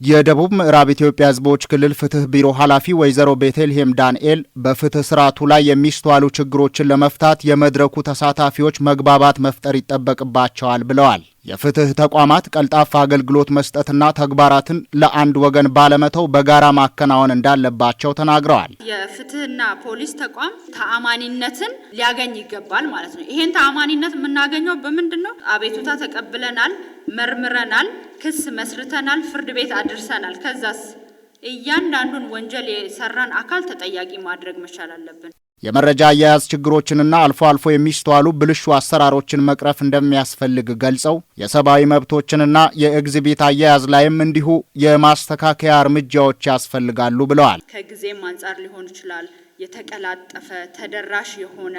የደቡብ ምዕራብ ኢትዮጵያ ሕዝቦች ክልል ፍትህ ቢሮ ኃላፊ ወይዘሮ ቤተልሔም ዳንኤል በፍትህ ስርዓቱ ላይ የሚስተዋሉ ችግሮችን ለመፍታት የመድረኩ ተሳታፊዎች መግባባት መፍጠር ይጠበቅባቸዋል ብለዋል። የፍትህ ተቋማት ቀልጣፋ አገልግሎት መስጠትና ተግባራትን ለአንድ ወገን ባለመተው በጋራ ማከናወን እንዳለባቸው ተናግረዋል። የፍትህና ፖሊስ ተቋም ተአማኒነትን ሊያገኝ ይገባል ማለት ነው። ይሄን ተአማኒነት የምናገኘው በምንድነው? አቤቱታ ተቀብለናል፣ መርምረናል፣ ክስ መስርተናል፣ ፍርድ ቤት አድርሰናል። ከዛስ እያንዳንዱን ወንጀል የሰራን አካል ተጠያቂ ማድረግ መቻል አለብን። የመረጃ አያያዝ ችግሮችንና አልፎ አልፎ የሚስተዋሉ ብልሹ አሰራሮችን መቅረፍ እንደሚያስፈልግ ገልጸው የሰብአዊ መብቶችንና የኤግዚቢት አያያዝ ላይም እንዲሁ የማስተካከያ እርምጃዎች ያስፈልጋሉ ብለዋል። ከጊዜም አንጻር ሊሆን ይችላል የተቀላጠፈ ተደራሽ የሆነ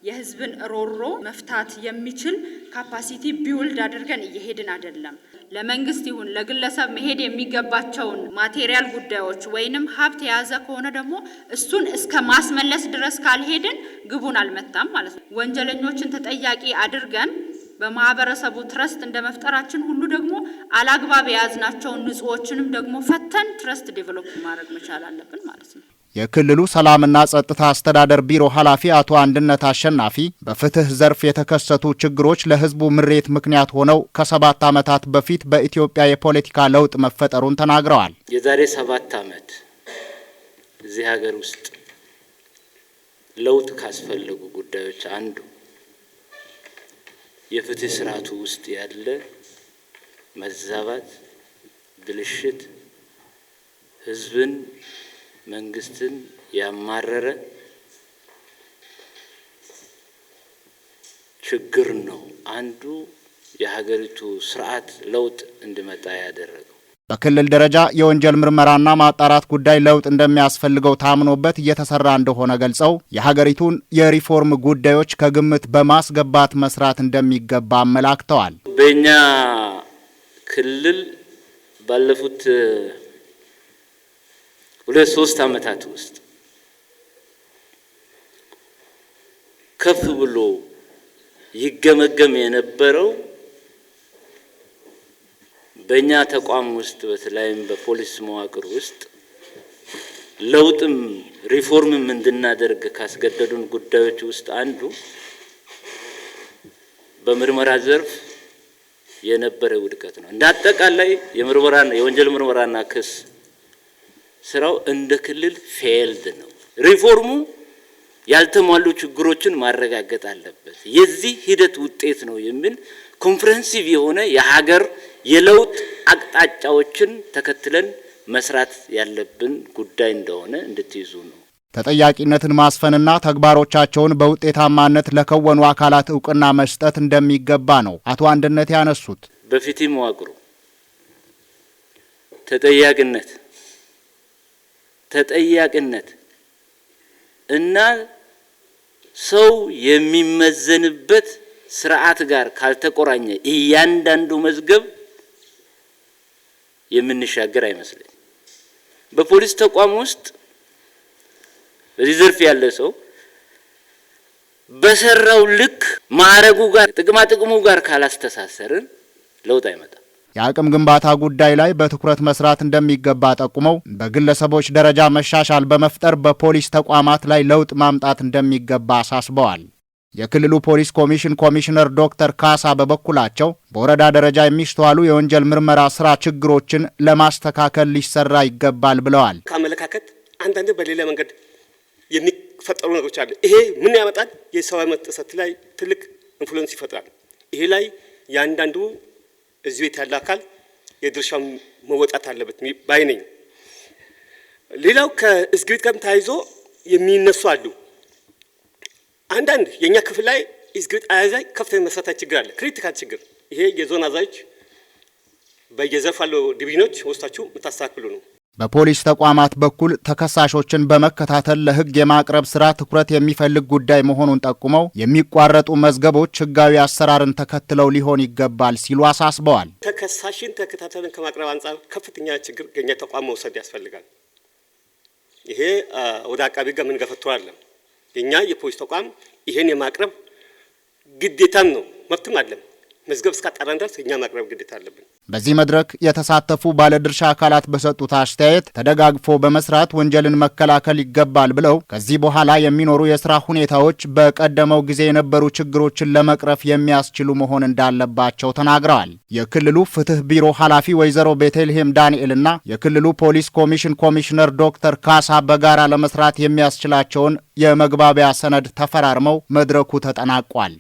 የህዝብን ሮሮ መፍታት የሚችል ካፓሲቲ ቢውልድ አድርገን እየሄድን አይደለም። ለመንግስት ይሁን ለግለሰብ መሄድ የሚገባቸውን ማቴሪያል ጉዳዮች ወይንም ሀብት የያዘ ከሆነ ደግሞ እሱን እስከ ማስመለስ ድረስ ካልሄድን ግቡን አልመታም ማለት ነው። ወንጀለኞችን ተጠያቂ አድርገን በማህበረሰቡ ትረስት እንደመፍጠራችን ሁሉ ደግሞ አላግባብ የያዝናቸውን ንጹዎችንም ደግሞ ፈተን ትረስት ዴቨሎፕ ማድረግ መቻል አለብን ማለት ነው። የክልሉ ሰላምና ጸጥታ አስተዳደር ቢሮ ኃላፊ አቶ አንድነት አሸናፊ በፍትህ ዘርፍ የተከሰቱ ችግሮች ለህዝቡ ምሬት ምክንያት ሆነው ከ7 ዓመታት በፊት በኢትዮጵያ የፖለቲካ ለውጥ መፈጠሩን ተናግረዋል። የዛሬ 7 ዓመት እዚህ ሀገር ውስጥ ለውጥ ካስፈለጉ ጉዳዮች አንዱ የፍትህ ስርዓቱ ውስጥ ያለ መዛባት፣ ብልሽት፣ ህዝብን መንግስትን ያማረረ ችግር ነው። አንዱ የሀገሪቱ ስርዓት ለውጥ እንዲመጣ ያደረገው። በክልል ደረጃ የወንጀል ምርመራና ማጣራት ጉዳይ ለውጥ እንደሚያስፈልገው ታምኖበት እየተሰራ እንደሆነ ገልጸው የሀገሪቱን የሪፎርም ጉዳዮች ከግምት በማስገባት መስራት እንደሚገባ አመላክተዋል። በእኛ ክልል ባለፉት 2-3 ዓመታት ውስጥ ከፍ ብሎ ይገመገም የነበረው በእኛ ተቋም ውስጥ በተለይም በፖሊስ መዋቅር ውስጥ ለውጥም ሪፎርምም እንድናደርግ ካስገደዱን ጉዳዮች ውስጥ አንዱ በምርመራ ዘርፍ የነበረ ውድቀት ነው። እንደ አጠቃላይ የወንጀል ምርመራና ክስ ስራው እንደ ክልል ፌልድ ነው። ሪፎርሙ ያልተሟሉ ችግሮችን ማረጋገጥ አለበት። የዚህ ሂደት ውጤት ነው የሚል ኮምፕሬሄንሲቭ የሆነ የሀገር የለውጥ አቅጣጫዎችን ተከትለን መስራት ያለብን ጉዳይ እንደሆነ እንድትይዙ ነው። ተጠያቂነትን ማስፈንና ተግባሮቻቸውን በውጤታማነት ለከወኑ አካላት እውቅና መስጠት እንደሚገባ ነው አቶ አንድነት ያነሱት። በፊት መዋቅሩ ተጠያቂነት እና ሰው የሚመዘንበት ስርዓት ጋር ካልተቆራኘ እያንዳንዱ መዝገብ የምንሻገር አይመስልም። በፖሊስ ተቋም ውስጥ በዚህ ዘርፍ ያለ ሰው በሰራው ልክ ማዕረጉ ጋር ጥቅሙ ጋር ካላስተሳሰርን ለውጥ አይመጣም። የአቅም ግንባታ ጉዳይ ላይ በትኩረት መስራት እንደሚገባ ጠቁመው በግለሰቦች ደረጃ መሻሻል በመፍጠር በፖሊስ ተቋማት ላይ ለውጥ ማምጣት እንደሚገባ አሳስበዋል። የክልሉ ፖሊስ ኮሚሽን ኮሚሽነር ዶክተር ካሳ በበኩላቸው በወረዳ ደረጃ የሚስተዋሉ የወንጀል ምርመራ ስራ ችግሮችን ለማስተካከል ሊሰራ ይገባል ብለዋል። ከአመለካከት አንዳንድ በሌላ መንገድ የሚፈጠሩ ነገሮች አሉ። ይሄ ምን ያመጣል? የሰብአዊ መብት ጥሰት ላይ ትልቅ ኢንፍሉዌንስ ይፈጥራል። ይሄ ላይ ያንዳንዱ እዚህ ቤት ያለ አካል የድርሻውን መወጣት አለበት ባይ ነኝ። ሌላው ከእዝግቢት ጋር ተያይዞ የሚነሱ አሉ። አንዳንድ የኛ ክፍል ላይ እዝግቢት አያያዝ ላይ ከፍተኛ መሰረታዊ ችግር አለ፣ ክሪቲካል ችግር። ይሄ የዞን አዛዦች በየዘርፍ ያለው ዲቪዥኖች ወስታችሁ የምታስተካክሉ ነው። በፖሊስ ተቋማት በኩል ተከሳሾችን በመከታተል ለሕግ የማቅረብ ስራ ትኩረት የሚፈልግ ጉዳይ መሆኑን ጠቁመው የሚቋረጡ መዝገቦች ሕጋዊ አሰራርን ተከትለው ሊሆን ይገባል ሲሉ አሳስበዋል። ተከሳሽን ተከታተልን ከማቅረብ አንጻር ከፍተኛ ችግር ገኛ ተቋም መውሰድ ያስፈልጋል። ይሄ ወደ አቃቢ ጋር ምን ገፈተው አይደለም። የኛ የፖሊስ ተቋም ይሄን የማቅረብ ግዴታም ነው መብትም አይደለም። መዝገብ እስካጣራን ድረስ እኛ ማቅረብ ግዴታ አለብን። በዚህ መድረክ የተሳተፉ ባለድርሻ አካላት በሰጡት አስተያየት ተደጋግፎ በመስራት ወንጀልን መከላከል ይገባል ብለው ከዚህ በኋላ የሚኖሩ የስራ ሁኔታዎች በቀደመው ጊዜ የነበሩ ችግሮችን ለመቅረፍ የሚያስችሉ መሆን እንዳለባቸው ተናግረዋል። የክልሉ ፍትህ ቢሮ ኃላፊ ወይዘሮ ቤተልሔም ዳንኤልና የክልሉ ፖሊስ ኮሚሽን ኮሚሽነር ዶክተር ካሳ በጋራ ለመስራት የሚያስችላቸውን የመግባቢያ ሰነድ ተፈራርመው መድረኩ ተጠናቋል።